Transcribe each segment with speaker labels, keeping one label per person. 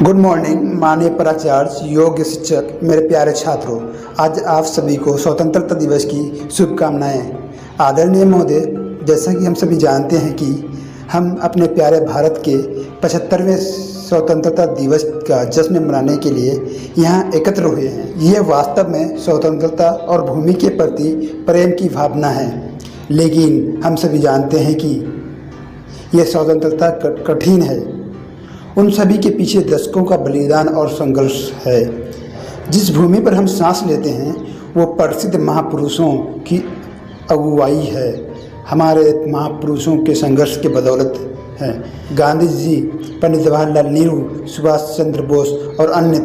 Speaker 1: Good morning माननीय प्राचार्य, योग्य शिक्षक, मेरे प्यारे छात्रों। आज आप सभी को स्वतंत्रता दिवस की शुभकामनाएं। आदरणीय महोदय, जैसा कि हम सभी जानते हैं कि हम अपने प्यारे भारत के 75वें स्वतंत्रता दिवस का जश्न मनाने के लिए यहाँ एकत्र हुए हैं। यह वास्तव में स्वतंत्रता और भूमि के प्रति प्रेम की भावना है, लेकिन हम सभी जानते हैं कि यह स्वतंत्रता कठिन है। उन सभी के पीछे दशकों का बलिदान और संघर्ष है। जिस भूमि पर हम सांस लेते हैं वो प्रसिद्ध महापुरुषों की अगुवाई है। हमारे महापुरुषों के संघर्ष के बदौलत है। गांधी जी, पंडित जवाहरलाल नेहरू, सुभाष चंद्र बोस और अन्य।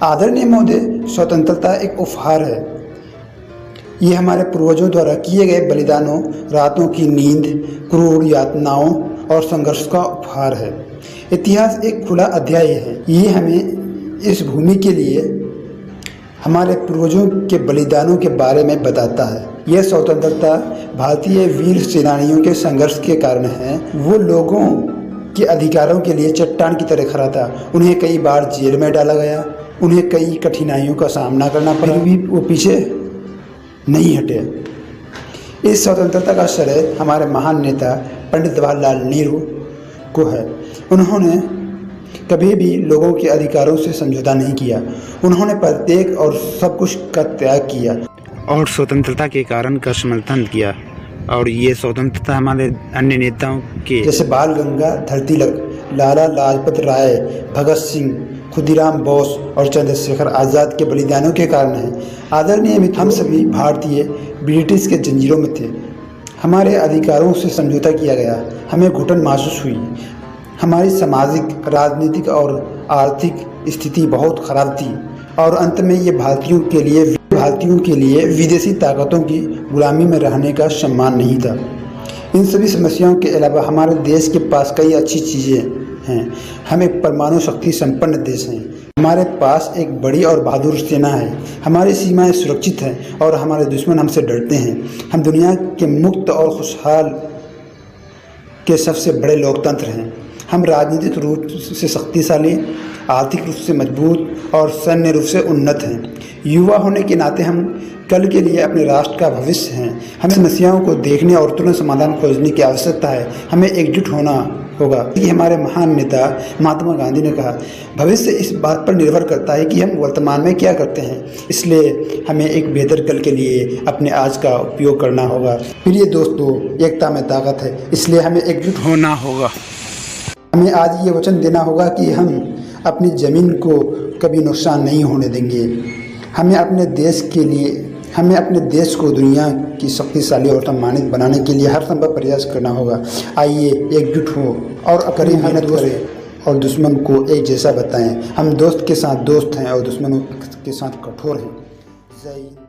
Speaker 1: आदरणीय महोदय, स्वतंत्रता एक उपहार है। ये हमारे पूर्वजों द्वारा किए गए बलिदानों, रातों की नींद, क्रूर यातनाओं और संघर्ष का उपहार है। इतिहास एक खुला अध्याय है। ये हमें इस भूमि के लिए हमारे पूर्वजों के बलिदानों के बारे में बताता है। यह स्वतंत्रता भारतीय वीर सेनानियों के संघर्ष के कारण है। वो लोगों के अधिकारों के लिए चट्टान की तरह खड़ा था। उन्हें कई बार जेल में डाला गया, उन्हें कई कठिनाइयों का सामना करना पड़ा, फिर भी वो पीछे नहीं हटे। इस स्वतंत्रता का श्रेय हमारे महान नेता पंडित जवाहरलाल नेहरू को है। उन्होंने कभी भी लोगों के अधिकारों से समझौता नहीं किया। उन्होंने प्रत्येक और सब कुछ का त्याग किया
Speaker 2: और स्वतंत्रता के कारण का समर्थन किया। और ये स्वतंत्रता हमारे अन्य नेताओं के
Speaker 1: जैसे बाल गंगाधर तिलक, लाला लाजपत राय, भगत सिंह, खुदीराम बोस और चंद्रशेखर आज़ाद के बलिदानों के कारण है। आदरणीय मित्र, हम सभी भारतीय ब्रिटिश के जंजीरों में थे। हमारे अधिकारों से समझौता किया गया, हमें घुटन महसूस हुई। हमारी सामाजिक, राजनीतिक और आर्थिक स्थिति बहुत खराब थी और अंत में ये भारतीयों के लिए विदेशी ताकतों की गुलामी में रहने का सम्मान नहीं था। इन सभी समस्याओं के अलावा हमारे देश के पास कई अच्छी चीज़ें हैं। हम एक परमाणु शक्ति संपन्न देश हैं। हमारे पास एक बड़ी और बहादुर सेना है। हमारी सीमाएं सुरक्षित हैं और हमारे दुश्मन हमसे डरते हैं। हम दुनिया के मुक्त और खुशहाल के सबसे बड़े लोकतंत्र हैं। हम राजनीतिक रूप से शक्तिशाली, आर्थिक रूप से मजबूत और सैन्य रूप से उन्नत हैं। युवा होने के नाते हम कल के लिए अपने राष्ट्र का भविष्य हैं। हमें समस्याओं को देखने और तुरंत समाधान खोजने की आवश्यकता है। हमें एकजुट होना होगा। कि हमारे महान नेता महात्मा गांधी ने कहा, भविष्य इस बात पर निर्भर करता है कि हम वर्तमान में क्या करते हैं। इसलिए हमें एक बेहतर कल के लिए अपने आज का उपयोग करना होगा। प्रिय दोस्तों, एकता में ताकत है, इसलिए हमें एकजुट
Speaker 2: होना होगा।
Speaker 1: हमें आज ये वचन देना होगा कि हम अपनी ज़मीन को कभी नुकसान नहीं होने देंगे। हमें अपने देश को दुनिया की शक्तिशाली और सम्मानित बनाने के लिए हर संभव प्रयास करना होगा। आइए एकजुट हो और कड़ी मेहनत करें और दुश्मन को एक जैसा बताएं। हम दोस्त के साथ दोस्त हैं और दुश्मनों के साथ कठोर हैं। जय हिंद।